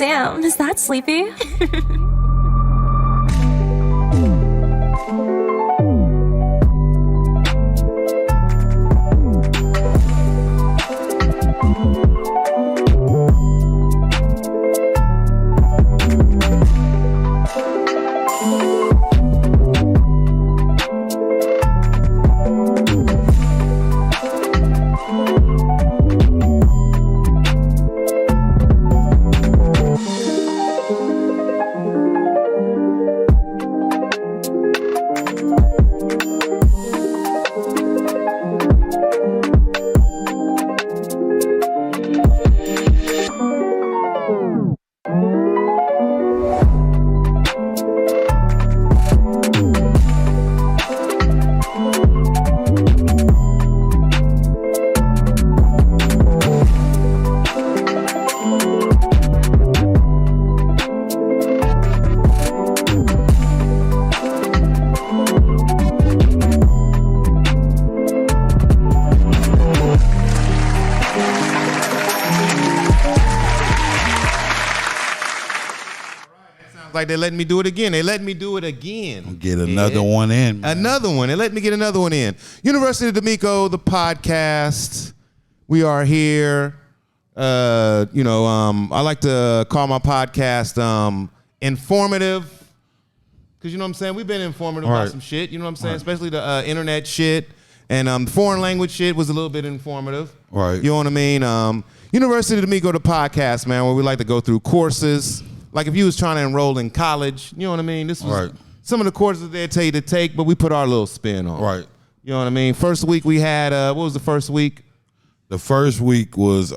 Damn, is that sleepy? Like they letting me do it again. They letting me do it again. Get another one in. Man. Another one. They let me get another one in. University of Demakco, the podcast. We are here. I like to call my podcast informative. Because you know what I'm saying? We've been informative about some shit. You know what I'm saying? Especially the internet shit. And foreign language shit was a little bit informative. Right. You know what I mean? University of Demakco, the podcast, man, where we like to go through courses. Like if you was trying to enroll in college, you know what I mean? This was some of the courses they tell you to take, but we put our little spin on. Right. You know what I mean? First week we had, what was the first week? The first week was, I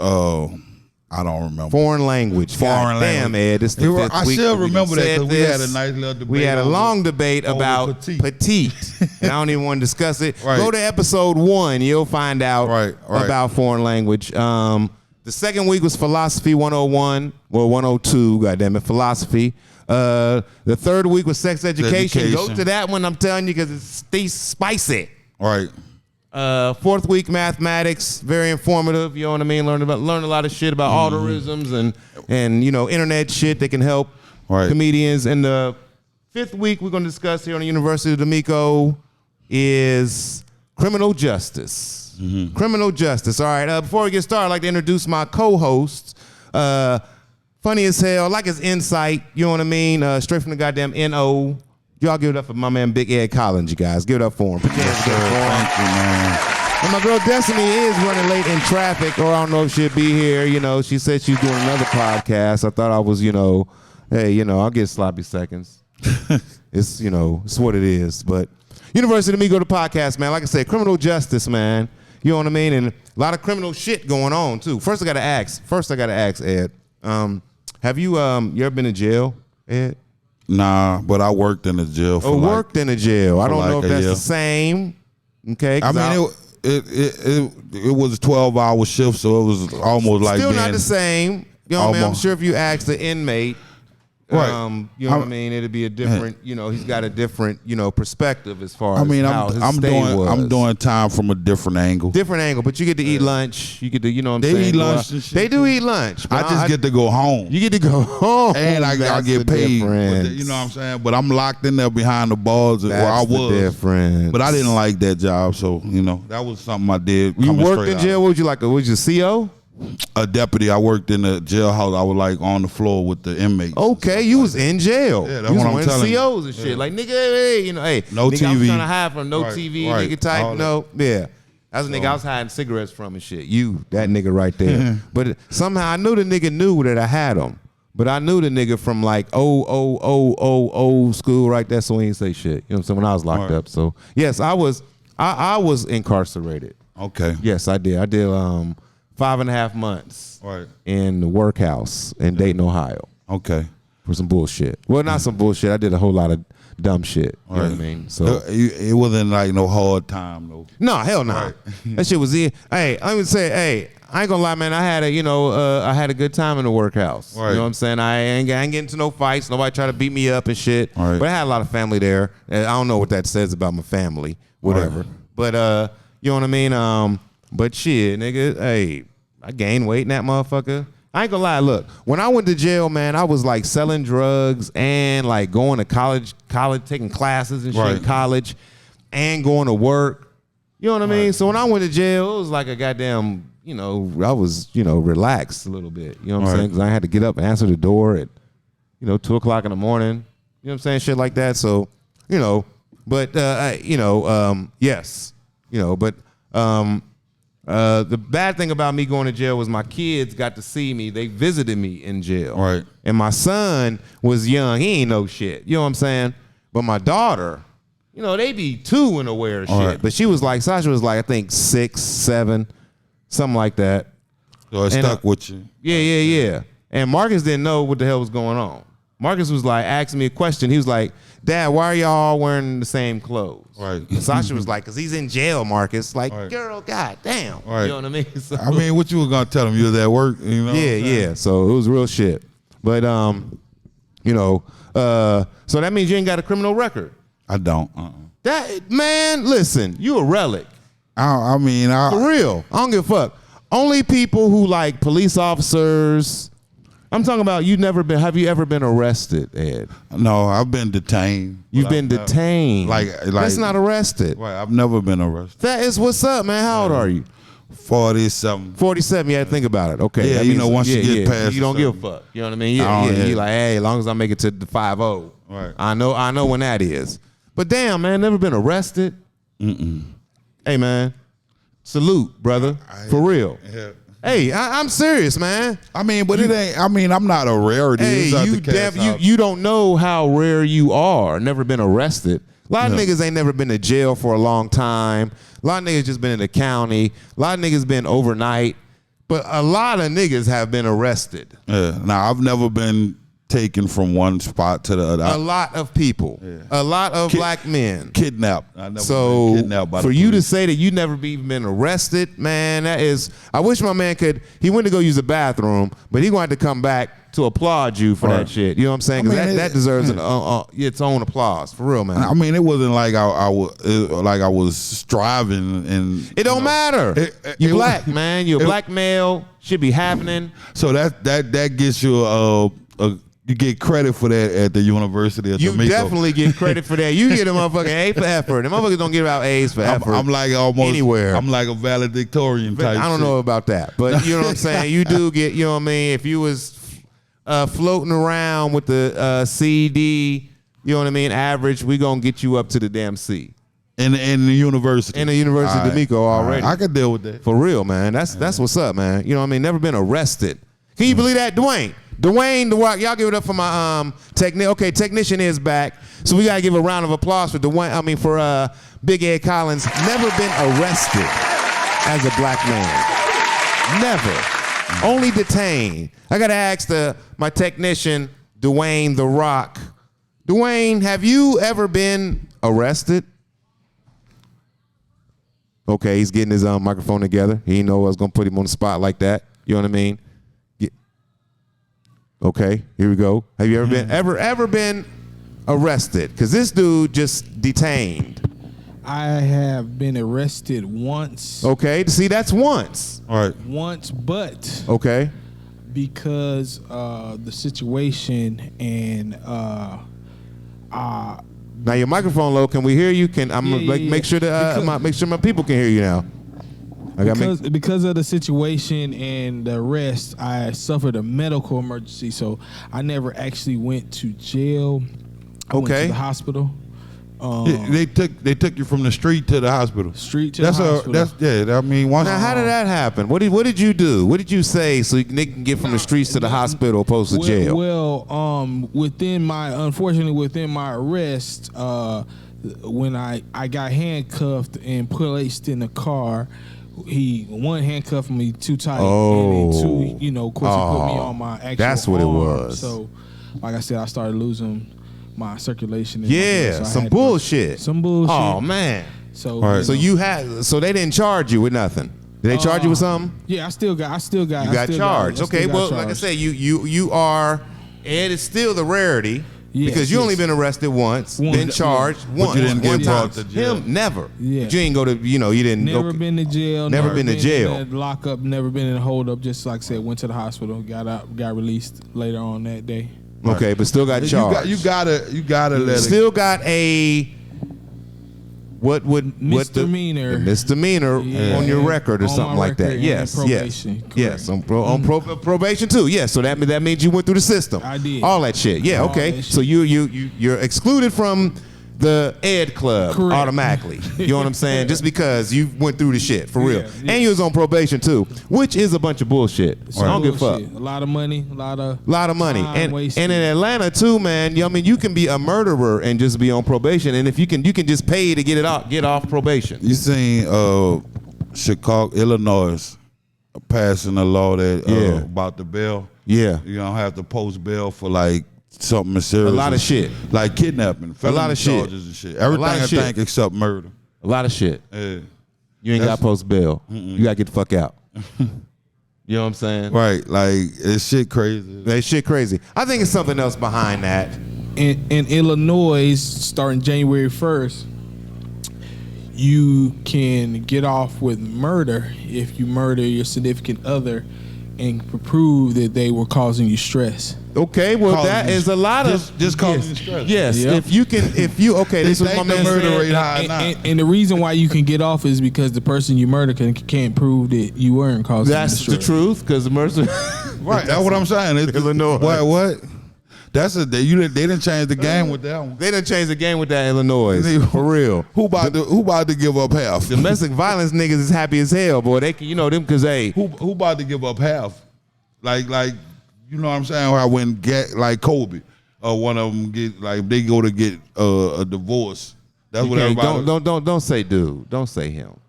don't remember. Foreign language. Foreign language. Damn, Ed, this is the fifth I week still remember that because we had a this. nice little debate. We had a long debate about petite. And I don't even want to discuss it. Right. Go to episode 1. You'll find out about foreign language. The second week was philosophy 101, well 102, goddammit, philosophy. The third week was sex education. Go to that one, I'm telling you, because it's spicy. Right. Fourth week mathematics, very informative. You know what I mean? Learn a lot of shit about algorithms and internet shit that can help comedians. And the fifth week we're going to discuss here on the University of Demakco is criminal justice. Criminal justice. All right. Before we get started, I'd like to introduce my co-host. Funny as hell, like his insight. You know what I mean? Straight from the goddamn NO. Y'all give it up for my man Big Ed Collins, you guys. Give it up for him. Thank you, man. And my girl Dhestinie is running late in traffic, or I don't know if she'll be here. You know, she said she's doing another podcast. I thought I was, hey, I'll get sloppy seconds. It's what it is. But University of Demakco, the podcast, man. Like I said, criminal justice, man. You know what I mean? And a lot of criminal shit going on, too. First, I got to ask, Ed. Have you ever been in jail, Ed? Nah, but I worked in a jail for worked in a jail. I don't know if that's the same. Okay. I mean, it was a 12-hour shift, so it was almost like still not the same. You know what I mean? I'm sure if you ask the inmate, you know what I mean, it'd be a different, he's got a different, perspective as far as how his stay was. I'm doing time from a different angle. Different angle, but you get to eat lunch. You get to, they saying? Eat lunch and shit. They do eat lunch. I just get to go home. You get to go home. And I get paid. You know what I'm saying? But I'm locked in there behind the bars where I was. Difference. But I didn't like that job, so, that was something I did. You worked in jail? What would you like? Was you CO? A deputy. I worked in the jailhouse. I was like on the floor with the inmates. Okay, you was in jail. Yeah, that's what I'm telling you. COs and shit. Like nigga, hey, no nigga, TV. I'm trying to hide from no TV, nigga type. No, yeah. That's a nigga I was hiding cigarettes from and shit. That nigga right there. But somehow I knew the nigga knew that I had them. But I knew the nigga from like old school right there, so he didn't say shit. You know what I'm saying? When I was locked up. So yes, I was incarcerated. Okay. Yes, I did. I did 5.5 months in the workhouse in Dayton, Ohio. Okay. For some bullshit. Well, not some bullshit. I did a whole lot of dumb shit. You know what I mean? So it wasn't like no hard time though. No, hell no. Right. That shit was hey, I would say, hey, I ain't gonna lie, man. I had I had a good time in the workhouse. Right. You know what I'm saying? I ain't getting into no fights. Nobody try to beat me up and shit. Right. But I had a lot of family there. I don't know what that says about my family. Whatever. Right. But you know what I mean? But shit, nigga, hey, I gained weight in that motherfucker. I ain't gonna lie. Look, when I went to jail, man, I was like selling drugs and like going to college, taking classes and shit in college, and going to work. You know what I mean? So when I went to jail, it was like a goddamn, I was, relaxed a little bit. You know what I'm saying? Because I had to get up and answer the door at, 2 o'clock in the morning. You know what I'm saying? Shit like that. So, but yes, but. The bad thing about me going to jail was my kids got to see me. They visited me in jail. Right. And my son was young. He ain't know shit. You know what I'm saying? But my daughter, they be 2 and aware of shit. Right. But Sasha was like, I think 6, 7, something like that. So it stuck with you. Yeah. And Marcus didn't know what the hell was going on. Marcus was like asking me a question. He was like, Dad, why are y'all all wearing the same clothes? Right. And Sasha was like, because he's in jail, Marcus. Like, girl, god damn. Right. You know what I mean? So, what you were going to tell him? You was at work? Yeah. So it was real shit. But, so that means you ain't got a criminal record. I don't. That, man, listen, you a relic. For real. I don't give a fuck. Only people who like police officers... I'm talking about have you ever been arrested, Ed? No, I've been detained. You've been detained. Like that's not arrested. Right, I've never been arrested. That is what's up, man. How old are you? 47. 47, you had to think about it. Okay. Yeah, once you get past you don't give a fuck. You know what I mean? Yeah. You're like, hey, as long as I make it to the 5-0. Right. I know when that is. But damn, man, never been arrested. Hey, man. Salute, brother. For real. Yeah. Hey, I'm serious, man. But it ain't. I'm not a rarity. Hey, you don't know how rare you are. Never been arrested. A lot of niggas ain't never been to jail for a long time. A lot of niggas just been in the county. A lot of niggas been overnight. But a lot of niggas have been arrested. Yeah. Now, I've never been taken from one spot to the other. A lot of people. Yeah. A lot of black men. Kidnapped. I never been kidnapped by the police. You to say that you never even been arrested, man, that is, I wish my man he went to go use the bathroom, but he going to come back to applaud you for that shit. You know what I'm saying? Because that deserves its own applause, for real, man. It wasn't like I was striving and it don't matter. You black, man. You're a black male. Should be happening. So that gets you you get credit for that at the University of Demakco. You definitely get credit for that. You get a motherfucking A for effort. The motherfuckers don't give out A's for effort. I'm like almost anywhere. I'm like a valedictorian type. I don't know about that, but you know what I'm saying. You do get. You know what I mean. If you was floating around with the CD, you know what I mean. Average, we gonna get you up to the damn C. In the university. In the University of Demakco already. I can deal with that. For real, man. That's what's up, man. You know what I mean. Never been arrested. Can you believe that, Dwayne? Dwayne, y'all give it up for my technician is back. So we gotta give a round of applause for Dwayne. For Big Ed Collins. Never been arrested as a black man. Never. Only detained. I gotta ask my technician, Dwayne The Rock. Dwayne, have you ever been arrested? Okay, he's getting his microphone together. He didn't know I was gonna put him on the spot like that. You know what I mean? Okay, here we go. Have you ever been arrested? Because this dude just detained. I have been arrested once. Okay, see, that's once. All right. Once, but okay, because the situation and now your microphone low. Can we hear you? Make sure that make sure my people can hear you now. Because of the situation and the arrest, I suffered a medical emergency, so I never actually went to jail. I went to the hospital. They took you from the street to the hospital. The hospital. Now, how did that happen? What did you do? What did you say so they can get from the streets to the hospital opposed to jail? Well, within my arrest, when I got handcuffed and placed in the car. One handcuffed me too tight, and then two, of course, he put me on my actual that's what arm. it was. So, like I said, I started losing my circulation. Some bullshit. Some bullshit. Oh man. So, so they didn't charge you with nothing. Did they charge you with something? Yeah, I still got charged. Okay, well, like I said, you are. Ed is still the rarity. because you only been arrested once, been charged once. You didn't get brought time. to jail. Him, never. Yeah. You ain't go to, you didn't Never go. been to jail. Never been to jail. In a lockup. Never been in a hold up. Just like I said, went to the hospital, got out, got released later on that day. Okay, but still got charged. You gotta let still got a misdemeanor. the misdemeanor on your record or On something my like that. record, Yes, probation, yes, on probation too. Yes, so that means you went through the system. I did. All that shit. Yeah, All okay. that So you're excluded from the Ed Club Correct. automatically. You know what I'm saying? Just because you went through the shit for real, Yeah. and you was on probation too, which is a bunch of bullshit. I don't give a fuck. A lot of money, a lot of money, time and wasted. in Atlanta too, man. I mean, you can be a murderer and just be on probation, and if you can just pay to get off probation. You seen Chicago, Illinois, passing a law that about the bail. Yeah, You don't have to post bail for like something serious. A lot of shit. Like kidnapping, felony lot of shit. charges and shit. Everything lot of I shit. think except murder. a lot of shit. Yeah. You ain't got to post bail. You got to get the fuck out. You know what I'm saying? Right, like it's shit crazy. That shit crazy. I think it's something else behind that. In Illinois, starting January 1st, you can get off with murder if you murder your significant other and prove that they were causing you stress. Okay, well that is a lot of just causing stress. Yes, Yep. if you okay, this is my think the man murder said. rate high now. And the reason why you can get off is because the person you murder can't prove that you weren't causing That's stress. the truth, because the mercy. Right, that's what I'm saying. It's, Illinois. What? They didn't change the game with that one. They done changed the game with that Illinois. For real. Who about to give up half? Domestic violence niggas is happy as hell, boy. They can, them because hey. Who about to give up half? Like you know what I'm saying? How when like Kobe, one of them they go to get a divorce. That's what everybody. Don't say dude. Don't say him.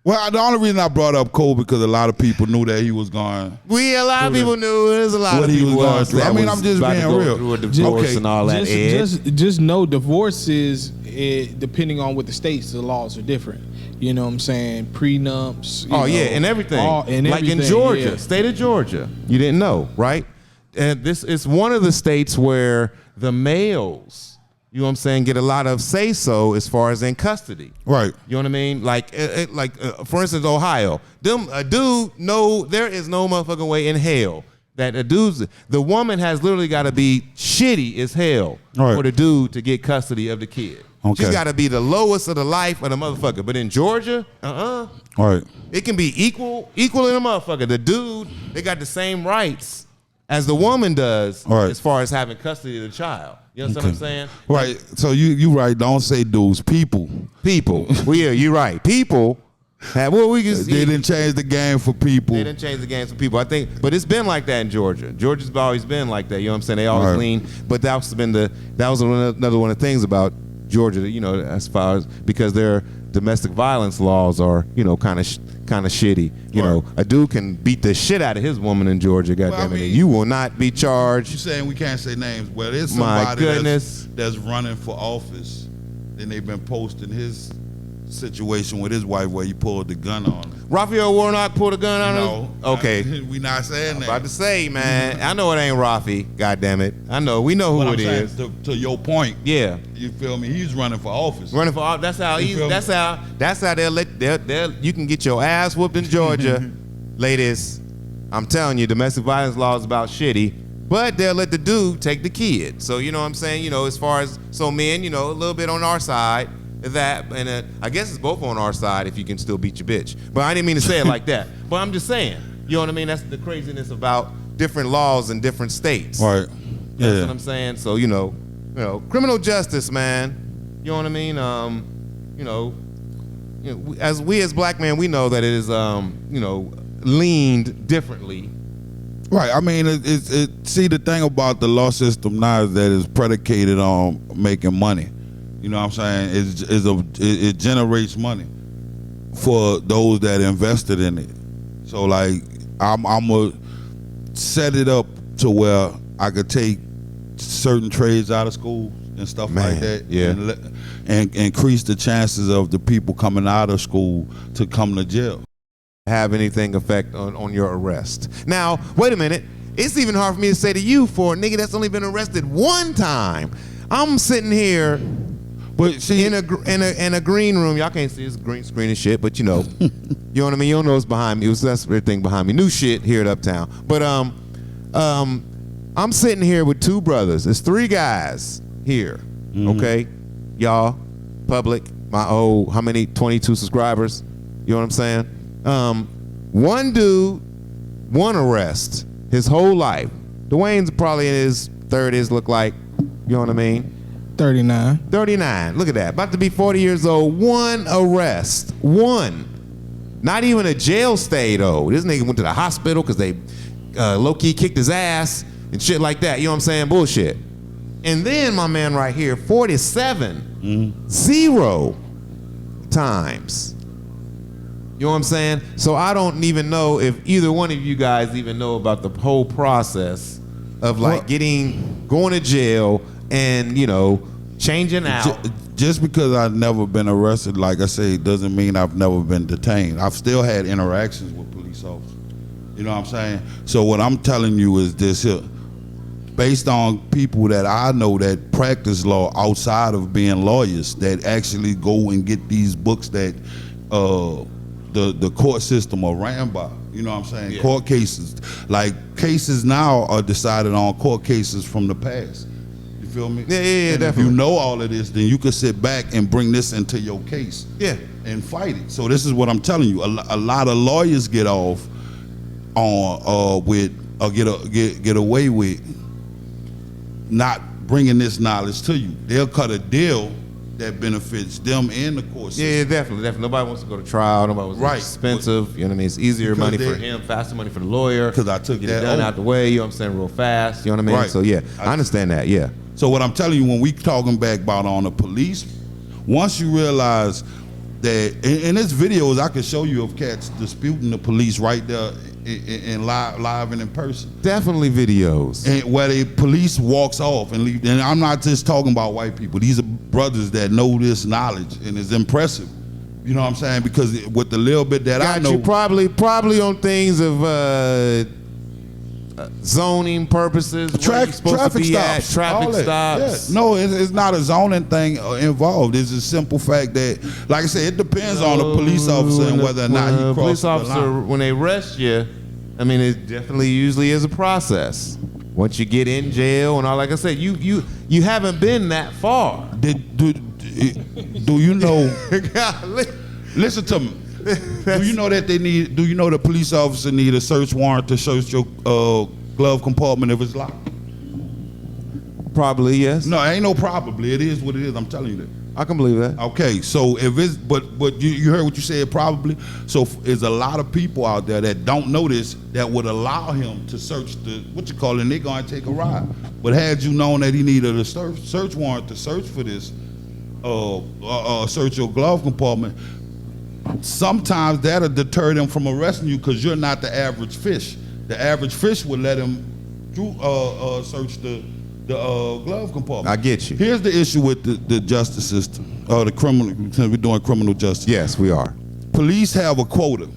Well, the only reason I brought up Kobe because a lot of people knew that he was going. A lot of people knew. There's a lot What of he was people going else through. that I mean, was I'm just about to being go real. through a divorce Okay. and all that. Just know divorces, depending on what the states, the laws are different. You know what I'm saying? Prenups. And everything. Like in Georgia, state of Georgia. You didn't know, right? And this is one of the states where the males, you know what I'm saying, get a lot of say-so as far as in custody. Right. You know what I mean? Like for instance, Ohio. There is no motherfucking way in hell that the woman has literally got to be shitty as hell for the dude to get custody of the kid. Okay. She's got to be the lowest of the life of the motherfucker. But in Georgia, All right. it can be equal in a motherfucker. The dude, they got the same rights as the woman does as far as having custody of the child. You understand what I'm saying? Right. So you right. Don't say dudes. People. Well, yeah, you're right. People have. Well, we can. They didn't change the game for people. They didn't change the game for people. I think, but it's been like that in Georgia. Georgia's always been like that. You know what I'm saying? They always lean. But that was another one of the things about Georgia. As far as because their domestic violence laws are kind of shitty. You know, a dude can beat the shit out of his woman in Georgia. Goddamn it, and you will not be charged. You saying we can't say names? Well, there's somebody that's running for office, and they've been posting his situation with his wife where he pulled the gun on him. Raphael Warnock pulled a gun on him? No. Okay. We not saying that. About to say, man. I know it ain't Rafi. God damn it. I know. We know who it is. To your point. Yeah. You feel me? He's running for office. Running for office. That's how they'll you can get your ass whooped in Georgia. Ladies, I'm telling you, domestic violence law is about shitty, but they'll let the dude take the kid. So you know what I'm saying? As far as men, a little bit on our side. That and I guess it's both on our side if you can still beat your bitch. But I didn't mean to say it like that. But I'm just saying, you know what I mean? That's the craziness about different laws in different states. Right. Yeah. That's what I'm saying. So criminal justice, man. You know what I mean? As black men, we know that it is leaned differently. Right. I mean, see the thing about the law system now is that it's predicated on making money. You know what I'm saying? It generates money for those that invested in it. So like I'm gonna set it up to where I could take certain trades out of school and stuff like that. Yeah. And increase the chances of the people coming out of school to come to jail. Have anything affect on your arrest? Now, wait a minute. it's even hard for me to say to you for a nigga that's only been arrested one time. I'm sitting here, but see, in a green room. Y'all can't see it's green screen and shit, but you know, you know what I mean. You don't know what's behind me. That's everything behind me. New shit here at Uptown. But I'm sitting here with two brothers. There's three guys here. Okay, y'all, public. My old how many 22 subscribers? You know what I'm saying? One dude, one arrest his whole life. Dwayne's probably in his 30s. Look like. You know what I mean? 39. 39. Look at that. About to be 40 years old. One arrest. One. Not even a jail stay, though. This nigga went to the hospital because they low-key kicked his ass and shit like that. You know what I'm saying? Bullshit. And then my man right here, 47. 0 times. You know what I'm saying? So I don't even know if either one of you guys even know about the whole process of like going to jail and, you know, changing out. Just because I've never been arrested, like I say, doesn't mean I've never been detained. I've still had interactions with police officers. You know what I'm saying? So what I'm telling you is this here. Based on people that I know that practice law outside of being lawyers, that actually go and get these books that the court system are ran by. You know what I'm saying? Yeah. Court cases. Like, cases now are decided on court cases from the past. You feel me? Yeah, definitely. If you know all of this, then you can sit back and bring this into your case. Yeah. And fight it. So this is what I'm telling you. A lot of lawyers get off on get away with not bringing this knowledge to you. They'll cut a deal that benefits them and the court system. Yeah, definitely. Nobody wants to go to trial. Nobody wants to expensive. You know what I mean? It's easier money for him, faster money for the lawyer. Because I took get that it done out the way. You know what I'm saying? Real fast. You know what I mean? Right. So yeah, I understand that. Yeah. So what I'm telling you, when we talking back about on the police, once you realize that in this videos, I can show you of cats disputing the police right there in live and in person. Definitely videos. And where the police walks off and leave. And I'm not just talking about white people. These are brothers that know this knowledge and it's impressive. You know what I'm saying? Because with the little bit that I know, you probably on things of zoning purposes, traffic stops, traffic stops. Yeah. No, it's not a zoning thing involved. It's a simple fact that, like I said, it depends on the police officer and whether or not he crosses the line. Police officer, when they arrest you, I mean, it definitely usually is a process. Once you get in jail and all, like I said, you haven't been that far. Do you know? Listen to me. Do you know that do you know the police officer need a search warrant to search your glove compartment if it's locked? Probably, yes. No, ain't no probably. It is what it is. I'm telling you that. I can believe that. Okay, so if it's, but you heard what you said, probably. So there's a lot of people out there that don't know this that would allow him to search what you call it, and they're gonna take a ride. But had you known that he needed a search warrant to search for this, search your glove compartment, sometimes that'll deter them from arresting you because you're not the average fish. The average fish would let him search the glove compartment. I get you. Here's the issue with the justice system, the criminal. We're doing criminal justice. Yes, we are. Police have a quota.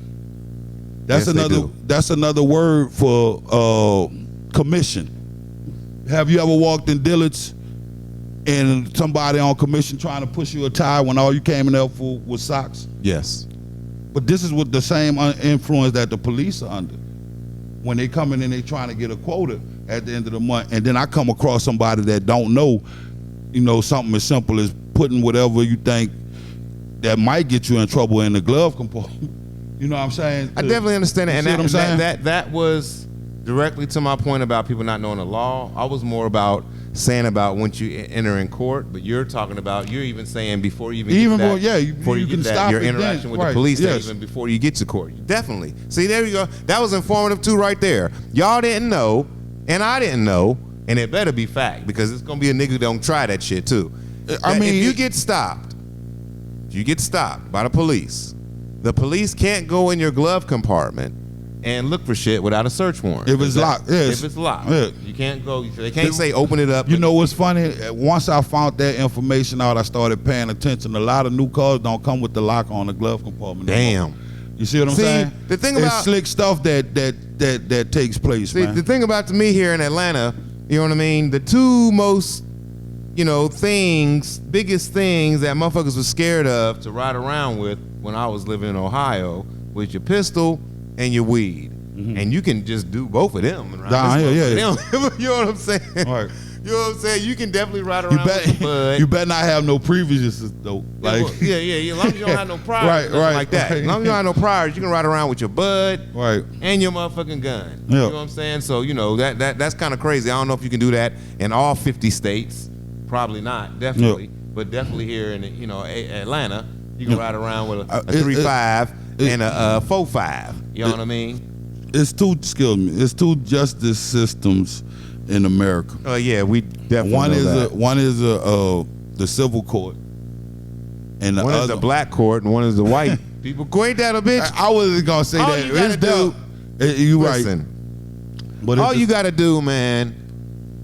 That's yes, another. That's another word for commission. Have you ever walked in Dillard's and somebody on commission trying to push you a tie when all you came in there for was socks? Yes. But this is what the same influence that the police are under. When they come in and they trying to get a quota at the end of the month, and then I come across somebody that don't know, something as simple as putting whatever you think that might get you in trouble in the glove compartment. You know what I'm saying? I definitely understand it. And that was directly to my point about people not knowing the law. I was more about saying about once you enter in court, but you're talking about, you're even saying before you even get that, before you can stop your interaction with the police, even before you get to court. Definitely. See, there you go. That was informative too right there. Y'all didn't know, and I didn't know, and it better be fact, because it's gonna be a nigga that don't try that shit too. If you get stopped by the police can't go in your glove compartment and look for shit without a search warrant. If it's locked, yes. If it's locked, yeah. You can't go. They can't say open it up. You know what's funny? Once I found that information out, I started paying attention. A lot of new cars don't come with the lock on the glove compartment. Damn. You see what I'm saying? The thing it's about slick stuff that that takes place, See, man. the thing about to me here in Atlanta, you know what I mean? The two most, biggest things that motherfuckers was scared of to ride around with when I was living in Ohio was your pistol and your weed. And you can just do both of them. Yeah. You know what I'm saying? Right. You know what I'm saying? You can definitely ride around with a bud. You better not have no previous though. Like yeah. As long as you don't have no priors, right, like that. As long as you don't have no priors, you can ride around with your bud, right, and your motherfucking gun. Yeah. You know what I'm saying? So that's kind of crazy. I don't know if you can do that in all 50 states. Probably not. Definitely, but definitely here in Atlanta, you can ride around with a 3.5 and a 4.5. You know what I mean? It's two justice systems in America. Oh yeah, we definitely One is the civil court, and the one other is the black court, and one is the white people. Go ain't that a bitch? I wasn't gonna say All that. you gotta You Listen, right. But all you gotta do, man,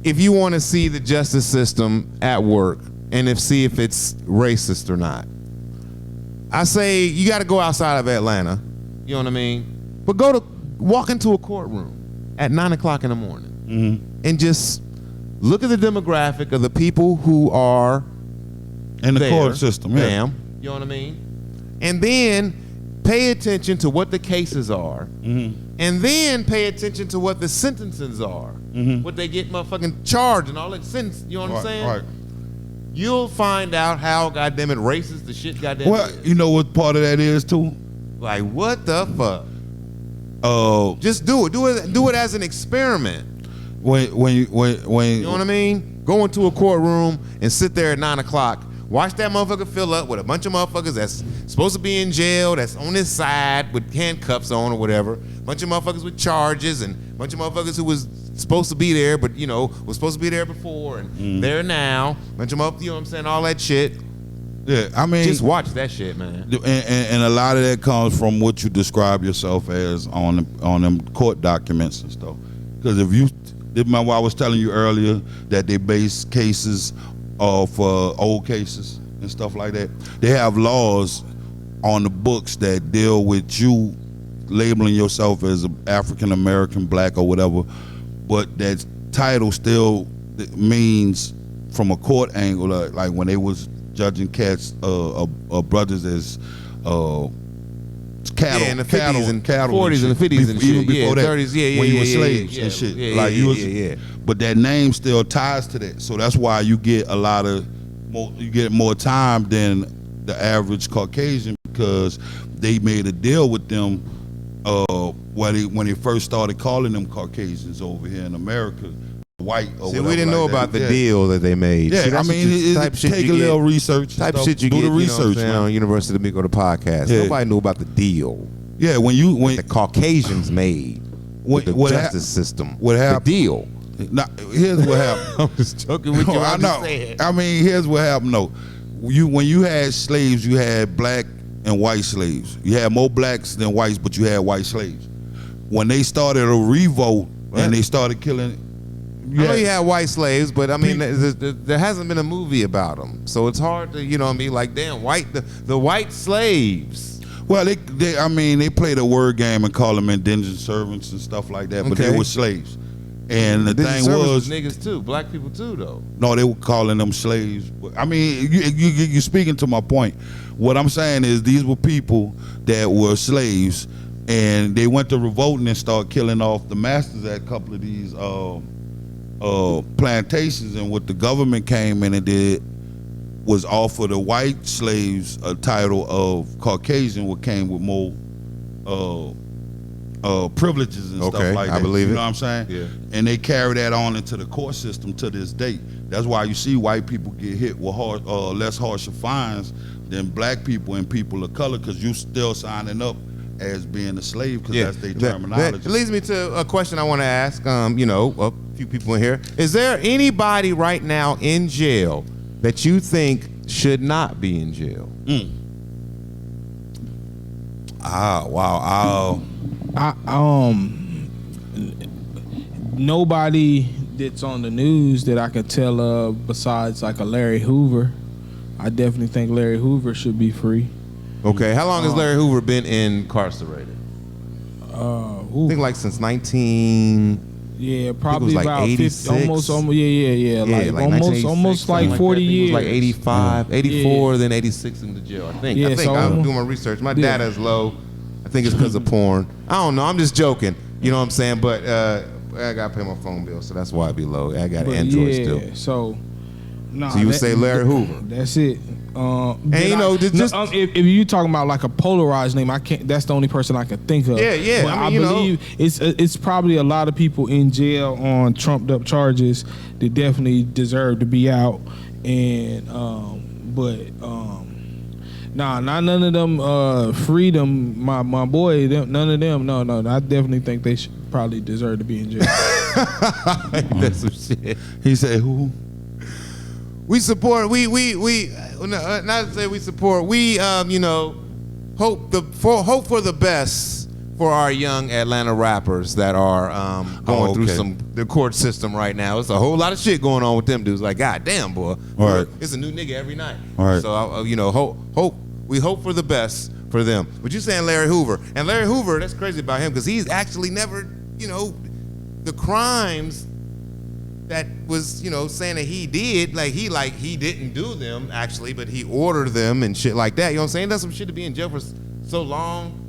if you want to see the justice system at work and see if it's racist or not, I say you got to go outside of Atlanta. You know what I mean? But walk into a courtroom at 9 o'clock in the morning. And just look at the demographic of the people who are in the there. court system. Yeah. Bam. You know what I mean? And then pay attention to what the cases are. And then pay attention to what the sentences are. What they get motherfucking charged and all that sentence. You know what I'm saying? Right. You'll find out how goddamn it racist the shit goddamn Well, is. you know what part of that is too? Like what the fuck? Just do it. Do it as an experiment. When You know what I mean? Go into a courtroom and sit there at 9 o'clock. Watch that motherfucker fill up with a bunch of motherfuckers that's supposed to be in jail, that's on his side with handcuffs on or whatever. Bunch of motherfuckers with charges and bunch of motherfuckers who was supposed to be there, but was supposed to be there before and there now. Bunch of motherfuckers, you know what I'm saying? All that shit. Yeah, I mean, Just watch that shit, man. And a lot of that comes from what you describe yourself as on them court documents and stuff. Because remember I was telling you earlier that they base cases off old cases and stuff like that. They have laws on the books that deal with you labeling yourself as an African American, black, or whatever, but that title still means from a court angle, like when they was judging cats, brothers as cattle, in the 50s and cattle 40s and the 50s and shit. Even before that, 30s, when you were slaves and shit. Yeah. But that name still ties to that, so that's why you get more time than the average Caucasian, because they made a deal with them when they first started calling them Caucasians over here in America. White or See, whatever. we didn't know about the deal that they made. Yeah, See, I mean, take a little research. Type stuff. shit you do get the research, man. On University of Demakco, the podcast. Yeah. Nobody knew about the deal. Yeah, when the Caucasians made with the justice system. What happened? The deal. Now, here's what happened. I'm just joking with you. I know. I mean, here's what happened. No, when you had slaves, you had black and white slaves. You had more blacks than whites, but you had white slaves. When they started a revolt and they started killing. I know you had white slaves, but I mean, there hasn't been a movie about them, so it's hard to, like, damn, the white slaves. Well, they played a word game and called them indentured servants and stuff like that, but they were slaves. And the thing was niggas too, black people too, though. No, they were calling them slaves. I mean, you're speaking to my point. What I'm saying is these were people that were slaves, and they went to revolting and started killing off the masters at a couple of these plantations, and what the government came in and did was offer the white slaves a title of Caucasian, what came with more privileges and stuff like that. I believe it. You know what I'm saying? Yeah. And they carry that on into the court system to this day. That's why you see white people get hit with less harsher fines than black people and people of color, because you still signing up as being a slave, because that's their terminology. That leads me to a question I want to ask. A few people in here. Is there anybody right now in jail that you think should not be in jail? Wow. Nobody that's on the news that I could tell of besides like a Larry Hoover. I definitely think Larry Hoover should be free. Okay, how long has Larry Hoover been incarcerated? I think like since 19. Yeah, I think probably it was like about 86. 50, almost, Yeah, like almost like 40 years. It was like 85, 84, then 86 in the jail. I think. Yeah, I think so I'm doing my research. My data is low. I think it's because of porn. I don't know. I'm just joking. You know what I'm saying? But I gotta pay my phone bill, so that's why it be low. I got Android still. So, nah, So you would say Larry Hoover? That's it. And you know, if you talking about like a polarized name, I can't. That's the only person I can think of. Yeah. But I mean, believe it's probably a lot of people in jail on trumped up charges that definitely deserve to be out. And nah, not none of them. Freedom, my boy, none of them. No. I definitely think they should probably deserve to be in jail. That's some shit. He said who? We support. We not to say we support. We you know, hope for the best for our young Atlanta rappers that are going through the court system right now. It's a whole lot of shit going on with them dudes. Like, God damn, boy, right. It's a new nigga every night. Right. So you know, we hope for the best for them. But you saying Larry Hoover, and Larry Hoover, that's crazy about him because he's actually never, you know, the crimes that was, you know, saying that he did, he didn't do them actually, but he ordered them and shit like that. You know what I'm saying? That's some shit to be in jail for so long,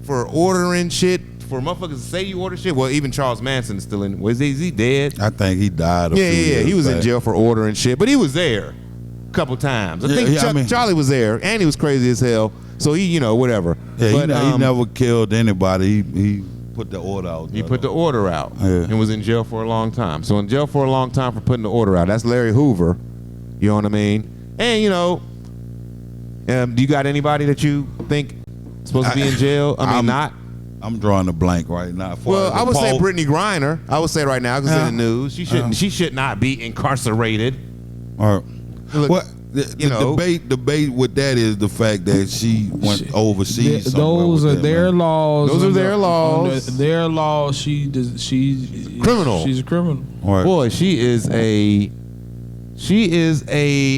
for ordering shit, for motherfuckers to say you order shit. Well, even Charles Manson is still in. Is he dead? I think he died. Yeah. He was in jail for ordering shit, but he was there a couple times. I think Charlie was there, and he was crazy as hell. So he, you know, whatever. Yeah, but, he never killed anybody. He put the order out. He put the order out and was in jail for a long time. So in jail for a long time for putting the order out. That's Larry Hoover. You know what I mean? And, you know, do you got anybody that you think is supposed to be in jail? I'm drawing a blank right now. Well, I would say Brittany Griner. I would say right now because it's in the news. She should not be incarcerated. All right. Look, the debate with that is the fact that she went overseas. Those are their laws. Those are their laws. Their laws. She's criminal. She's a criminal. Right. Boy, she is a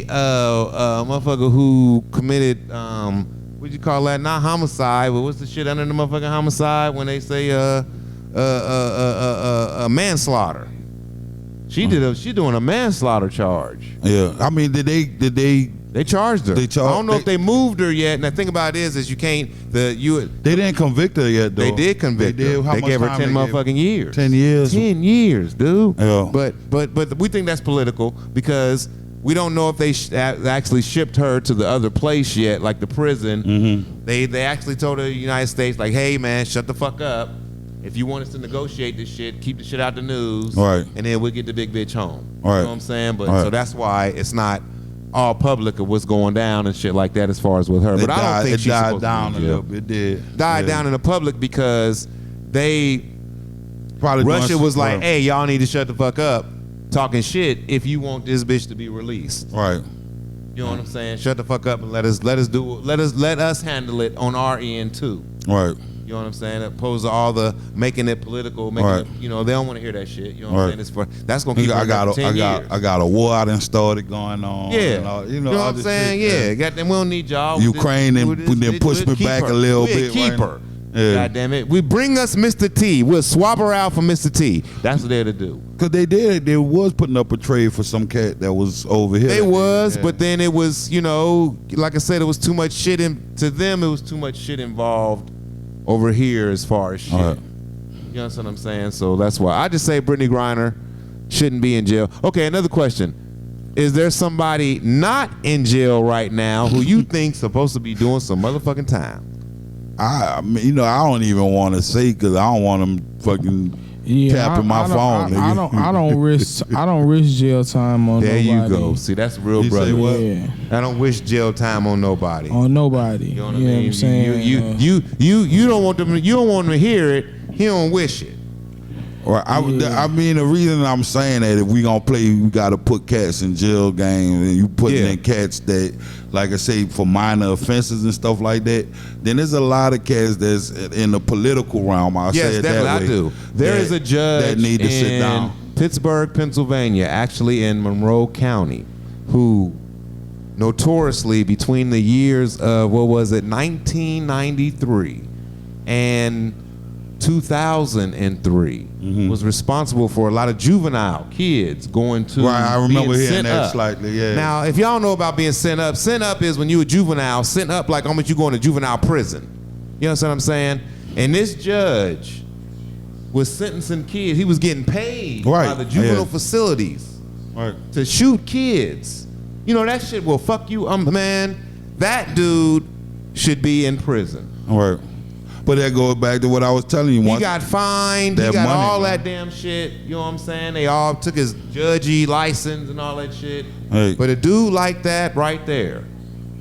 motherfucker who committed what you call that? Not homicide, but what's the shit under the motherfucking homicide when they say manslaughter? She doing a manslaughter charge. Yeah, I mean, did they charged her? I don't know if they moved her yet. And the thing about it is you can't They didn't convict her yet, though. They did convict her. They gave her 10 motherfucking years. 10 years. 10 years, dude. Yeah. But we think that's political because we don't know if they actually shipped her to the other place yet, like the prison. Mm-hmm. They actually told the United States, like, hey man, shut the fuck up. If you want us to negotiate this shit, keep the shit out the news, right? And then we'll get the big bitch home. Right. You know what I'm saying? But so that's why it's not all public of what's going down and shit like that as far as with her. But I don't think she's died supposed down to be in a jail. little bit. It did. Died down in the public because they probably Russia was like, hey, y'all need to shut the fuck up talking shit if you want this bitch to be released. Right. You know what I'm saying? Shut the fuck up and let us handle it on our end too. Right. You know what I'm saying? Opposed to all the making it political, it, you know, they don't want to hear that shit. You know what I'm saying? It's for that's gonna keep. I got a war I done started going on. Yeah. And all, you know what I'm saying? Yeah. Goddamn, we don't need y'all. Ukraine and push me back a little bit. Keep her. Yeah. God damn it. We bring us Mr. T. We'll swap her out for Mr. T. That's what they're to do. Because they was putting up a trade for some cat that was over here. They was, but then it was, you know, like I said, it was too much shit to them, it was too much shit involved over here as far as shit. Right. You know what I'm saying? So that's why. I just say Brittany Griner shouldn't be in jail. Okay, another question. Is there somebody not in jail right now who you think's supposed to be doing some motherfucking time? I mean, you know, I don't even want to say because I don't want them fucking tapping my phone. I don't risk jail time on nobody. There you go. See, that's real, brother. Yeah. I don't wish jail time on nobody. On nobody. You know what I mean? What I'm saying? You don't want them. You don't want them to hear it. He don't wish it. Or I mean, the reason I'm saying that if we gonna play, we gotta put cats in jail games, and you putting in cats that, like I say, for minor offenses and stuff like that. Then there's a lot of cats that's in the political realm. I'll say it that way. Yes, definitely I do. There is a judge that need to sit down. Pittsburgh, Pennsylvania, actually in Monroe County, who notoriously between the years of 1993 and 2003 was responsible for a lot of juvenile kids going to Right, I remember being hearing sent that up. slightly, yeah. Now, if y'all know about being sent up is when you a juvenile, sent up like almost you going to juvenile prison. You know what I'm saying? And this judge was sentencing kids. He was getting paid by the juvenile facilities to shoot kids. You know, that shit will fuck you. Man, that dude should be in prison. Right. But that goes back to what I was telling you. He got fined. He got money, all man. that damn shit. You know what I'm saying? They all took his judgy license and all that shit. Hey. But a dude like that right there.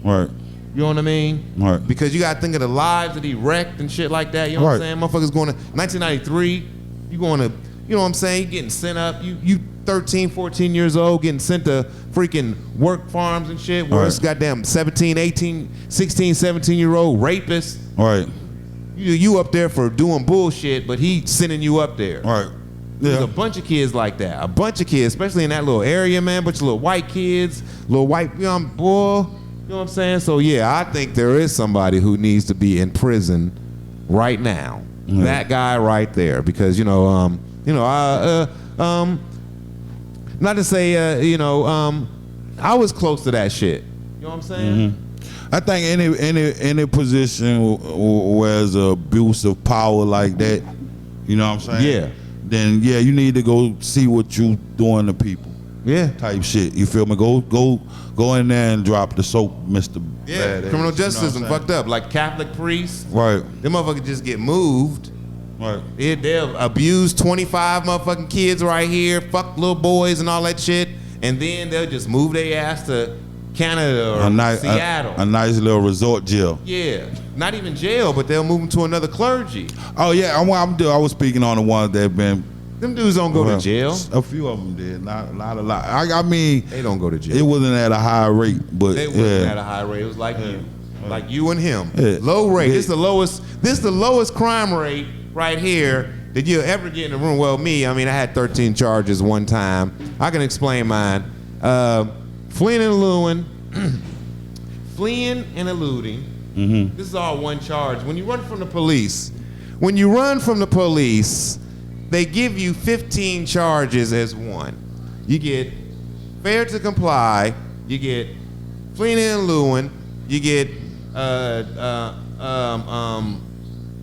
Right. You know what I mean? Right. Because you got to think of the lives that he wrecked and shit like that. You know what I'm saying? Motherfuckers going to 1993. You going to, you know what I'm saying? You getting sent up. You 13, 14 years old getting sent to freaking work farms and shit where it's goddamn 17, 18, 16, 17-year-old rapists. Right. You up there for doing bullshit, but he sending you up there. Right. There's a bunch of kids like that. A bunch of kids, especially in that little area, man. Bunch of little white kids, little white young boy. You know what I'm saying? So yeah, I think there is somebody who needs to be in prison right now. That guy right there, because not to say I was close to that shit. You know what I'm saying? I think any position where there's abuse of power like that, you know what I'm saying? Yeah. Then you need to go see what you doing to people. Yeah. Type shit. You feel me? Go in there and drop the soap, Mr. Yeah. Badass, Criminal justice you know system fucked up. Like Catholic priests. Right. Them motherfuckers just get moved. Right. They'll abuse 25 motherfucking kids right here, fuck little boys and all that shit, and then they'll just move their ass to Canada or Seattle. A nice little resort jail. Yeah, not even jail, but they'll move them to another clergy. Oh yeah, I was speaking on the ones that have been. Them dudes don't go to jail. A few of them did, not a lot. I mean, they don't go to jail. It wasn't at a high rate, but it wasn't at a high rate. It was like you, like you and him. Low rate. This is the lowest crime rate right here that you'll ever get in the room. Well, me, I mean, I had 13 charges one time. I can explain mine. Fleeing and eluding. This is all one charge. When you run from the police, they give you 15 charges as one. You get failure to comply, you get fleeing and eluding, you get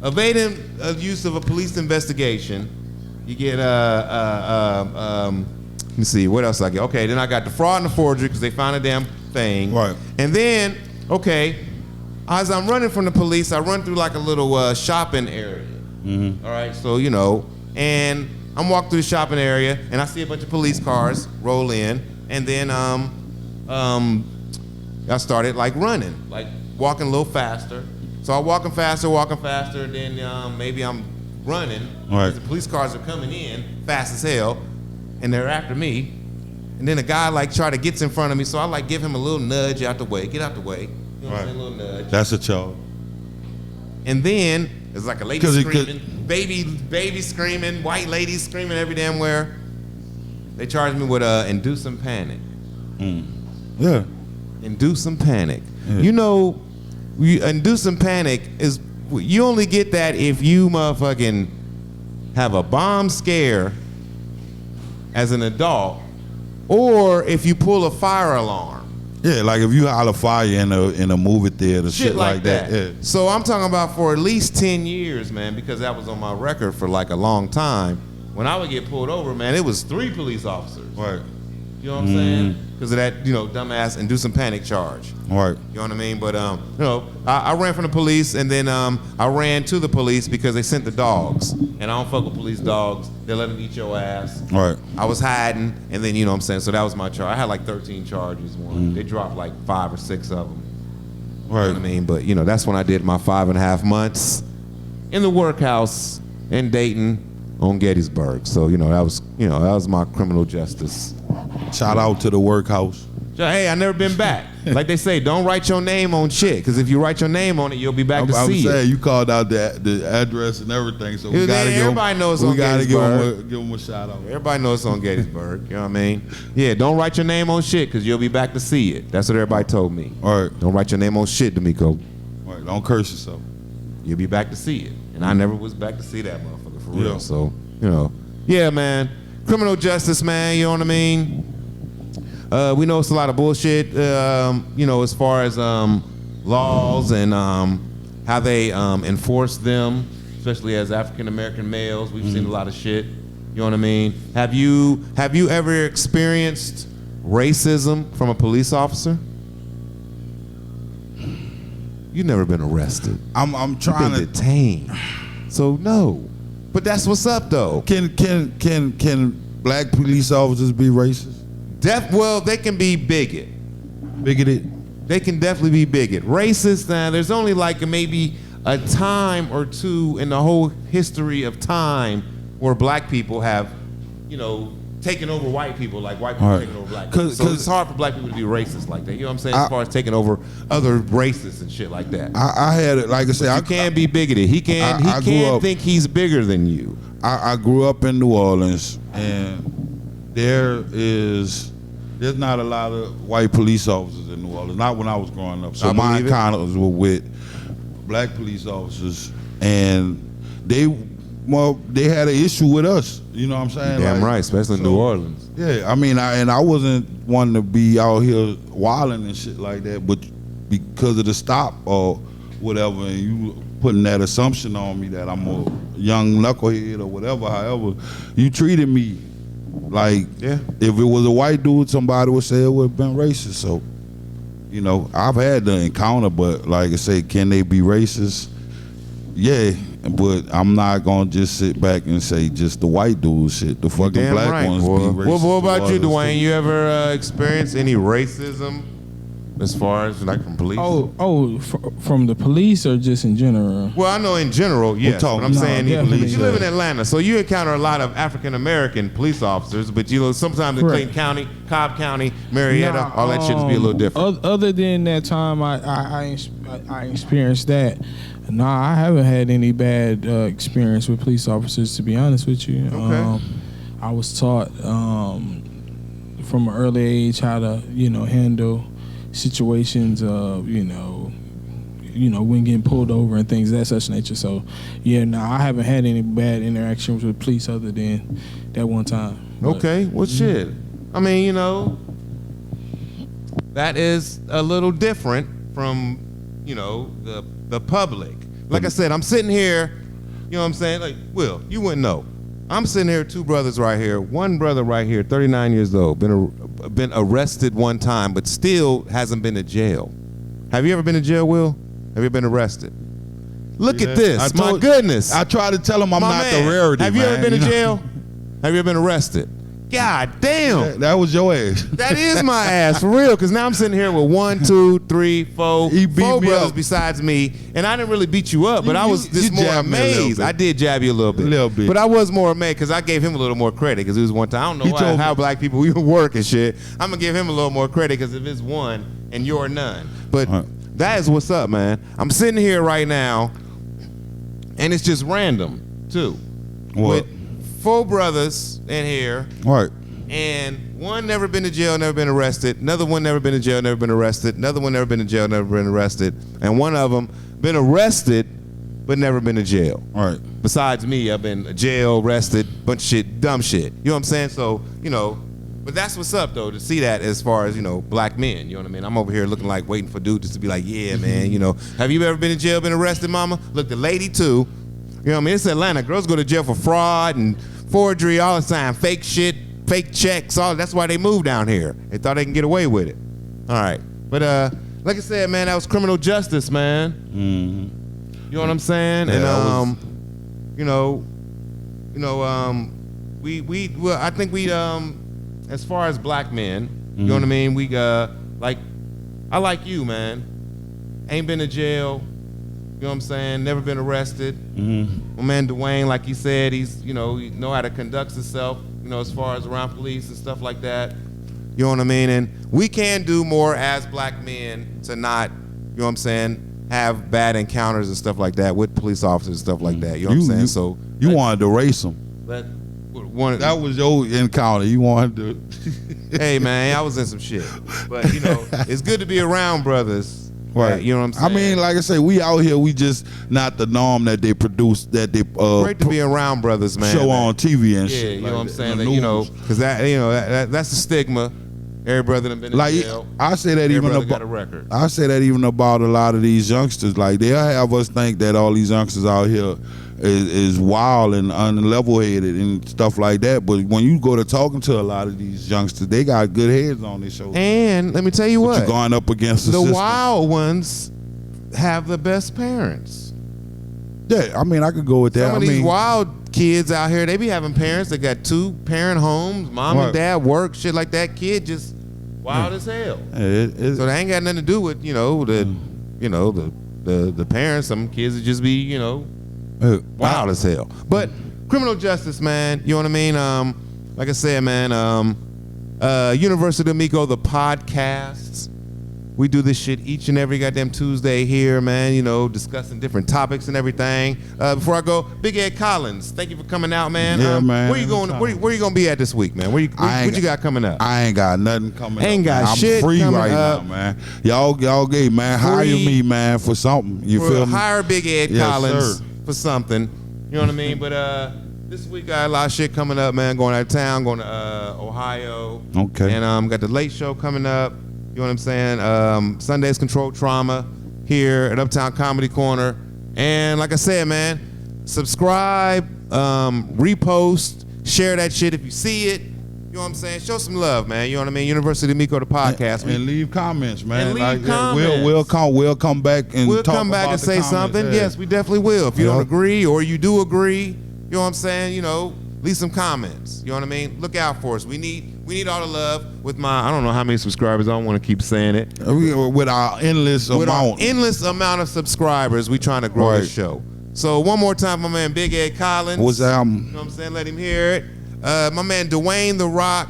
evading use of a police investigation, you get let me see, what else I get? Okay, then I got the fraud and the forgery because they found a damn thing. Right. And then, okay, as I'm running from the police, I run through like a little shopping area. All right, so and I'm walking through the shopping area and I see a bunch of police cars roll in, and then I started like running, like walking a little faster. So I'm walking faster, then maybe I'm running. Right. The police cars are coming in fast as hell, and they're after me. And then a guy like try to get in front of me, so I like give him a little nudge out the way, get out the way. You know what I'm saying? A little nudge. That's a charge. And then there's like a lady screaming, baby screaming, white ladies screaming every damn where. They charged me with inducing panic. Yeah. Inducing panic. Yeah. You know, inducing panic is, you only get that if you motherfucking have a bomb scare as an adult, or if you pull a fire alarm. Yeah, like if you holler fire in a movie theater, shit like that. Yeah. So I'm talking about for at least 10 years, man, because that was on my record for like a long time. When I would get pulled over, man, it was 3 police officers. Right. You know what I'm saying? Because of that, dumbass inducing panic charge. Right. You know what I mean? But I ran from the police, and then I ran to the police because they sent the dogs, and I don't fuck with police dogs. They let them eat your ass. Right. I was hiding, and then so that was my charge. I had like 13 charges. They dropped like 5 or 6 of them. Right. You know what I mean? But that's when I did my 5.5 months in the workhouse in Dayton on Gettysburg. So that was my criminal justice. Shout out to the workhouse. Hey, I never been back. Like they say, don't write your name on shit, because if you write your name on it, you'll be back to see it. You called out the address and everything, so we gotta everybody knows on Gettysburg. Give them a shout out. Everybody knows it's on Gettysburg. You know what I mean? Yeah, don't write your name on shit, because you'll be back to see it. That's what everybody told me. All right. Don't write your name on shit, Demakco. All right. Don't curse yourself. You'll be back to see it. And I never was back to see that motherfucker for real. Yeah. So, yeah, man. Criminal justice, man, you know what I mean? We know it's a lot of bullshit, as far as laws and how they enforce them, especially as African American males. We've seen a lot of shit. You know what I mean? Have you ever experienced racism from a police officer? You've never been arrested. I'm trying You've been detained. So no. But that's what's up though. Can black police officers be racist? Well, they can be bigoted. They can definitely be bigot. Racist, there's only like maybe a time or two in the whole history of time where black people have, taken over white people, like white people taking over black people. So it's hard for black people to be racist like that. You know what I'm saying? As far as taking over other races and shit like that. I had it, like I said. You can't be bigoted. He can't think he's bigger than you. I grew up in New Orleans, and there's not a lot of white police officers in New Orleans. Not when I was growing up. So my encounters were with black police officers, and they had an issue with us. You know what I'm saying? Damn right, especially in New Orleans. Yeah, I mean, I wasn't wanting to be out here wilding and shit like that, but because of the stop or whatever, and you putting that assumption on me that I'm a young knucklehead or whatever, however, you treated me like, if it was a white dude, somebody would say it would have been racist. So, I've had the encounter, but like I say, can they be racist? Yeah, but I'm not gonna just sit back and say just the white dudes shit. The fucking black ones be racist. What about you, Dwayne? You ever experienced any racism as far as like from police? From the police or just in general? Well, I know in general, yes. But I'm saying you live in Atlanta, so you encounter a lot of African American police officers, but sometimes in Clayton County, Cobb County, Marietta, all that shit is be a little different. Other than that time, I experienced that. No, I haven't had any bad experience with police officers, to be honest with you. Okay. I was taught from an early age how to, handle situations of, when getting pulled over and things of that such nature. So, I haven't had any bad interactions with police other than that one time. Okay, well, shit. I mean, that is a little different from, the public. Like I said, I'm sitting here, you know what I'm saying? Like, Will, you wouldn't know. I'm sitting here, two brothers right here. One brother right here, 39 years old, been arrested one time, but still hasn't been to jail. Have you ever been to jail, Will? Have you been arrested? Look at this. My goodness. I try to tell him I'm not the rarity. Have you ever been to jail? Have you ever been arrested? God damn. That was your ass. That is my ass, for real, because now I'm sitting here with 1, 2, 3, 4 brothers besides me, and I didn't really beat you up, but I was just more amazed. I did jab you a little bit. But I was more amazed because I gave him a little more credit because it was one time. I don't know how black people even work and shit. I'm going to give him a little more credit because if it's one and you're none. But that is what's up, man. I'm sitting here right now, and it's just random, too. What? With 4 brothers in here. Right. And one never been to jail, never been arrested. Another one never been to jail, never been arrested. Another one never been to jail, never been arrested. And one of them been arrested, but never been to jail. All right. Besides me, I've been jail, arrested, bunch of shit, dumb shit. You know what I'm saying? So, but that's what's up, though, to see that as far as, black men. You know what I mean? I'm over here looking like waiting for dudes just to be like, yeah, man, Have you ever been in jail, been arrested, mama? Look, the lady, too. You know what I mean? It's Atlanta. Girls go to jail for fraud and forgery all the time. Fake shit, fake checks. That's why they moved down here. They thought they can get away with it. All right. But like I said, man, that was criminal justice, man. Mm-hmm. You know what I'm saying? Yeah, and I think we as far as black men, you know what I mean? We I like you, man. Ain't been to jail. You know what I'm saying? Never been arrested. Mm-hmm. My man Dwayne, like he said, he know how to conduct himself, as far as around police and stuff like that. You know what I mean? And we can do more as black men to not, you know what I'm saying, have bad encounters and stuff like that with police officers and stuff like that. You know what I'm saying? So you wanted to race them. That was your encounter. You wanted to. Hey man, I was in some shit. But it's good to be around brothers Right. You know what I'm saying? I mean, like I say, we out here, we just not the norm that they produce, that they great to be around brothers, man. show on TV and shit. You know what I'm saying? The That, you know, news. because that's the stigma. Every brother done been in Like jail. I say that Every even brother got a about record. I say that even about a lot of these youngsters. Like they'll have us think that all these youngsters out here is wild and unlevel-headed and stuff like that. But when you go to talking to a lot of these youngsters, they got good heads on their shoulders. And let me tell you But what, you're going up against the system. wild ones have the best parents. Yeah, I mean, I could go with that. Some of these wild kids out here, they be having parents that got 2-parent homes, mom Right. and dad work, shit like that. Kid just wild as hell. So they ain't got nothing to do with the parents. Some kids would just be wild as hell. But criminal justice, man, you know what I mean? Like I said, man, Universityofdemakco, the podcasts. We do this shit each and every goddamn Tuesday here, man, discussing different topics and everything. Before I go, Big Ed Collins, thank you for coming out, man. Yeah, man. Where you going? Where you gonna be at this week, man? What you got coming up? I ain't got nothing coming Ain't up. got man. shit I'm free coming right up. now, man. Y'all gay, man. Hire Free. me, man, for something. You feel me? Hire Big Ed Yes, Collins sir. for something. You know what I mean? But this week I got a lot of shit coming up, man. Going out of town, going to Ohio. Okay. And got the late show coming up. You know what I'm saying? Sunday's Controlled Trauma here at Uptown Comedy Corner. And like I said, man, subscribe, repost, share that shit if you see it. You know what I'm saying? Show some love, man. You know what I mean? Universityofdemakco, the podcast. And leave comments, man. And leave like, comments. We'll come back and We'll talk come back about and the say comments, something. yeah. Yes, we definitely will. If you Yeah. don't agree or you do agree, you know what I'm saying? Leave some comments. You know what I mean? Look out for us. We need all the love with my, I don't know how many subscribers. I don't want to keep saying it. With our endless With our amount. endless amount of subscribers, we trying to grow Right. the show. So one more time, my man Big Ed Collins. What's that? You know what I'm saying? Let him hear it. My man Dwayne The Rock,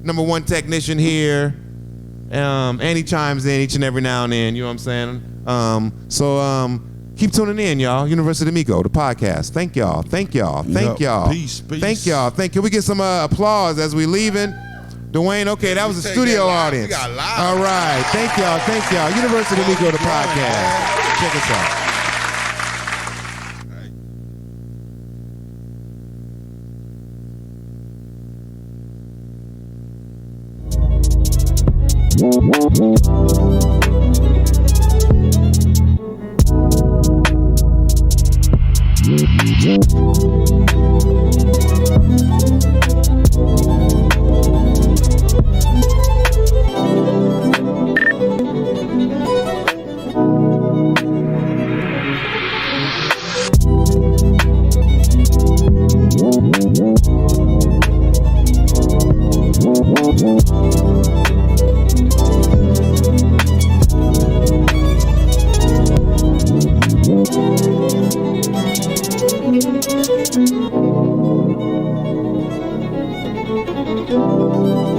#1 technician here. And he chimes in each and every now and then, you know what I'm saying? Keep tuning in, y'all. Universityofdemakco, the podcast. Thank y'all. Thank y'all. Thank Yep. y'all. Peace. Thank y'all. Can we get some applause as we leaving? Dwayne, okay, that was the take studio that live. audience. We got live. All right. Thank y'all. Thank y'all. Universityofdemakco, the podcast. Check us out. Thank you.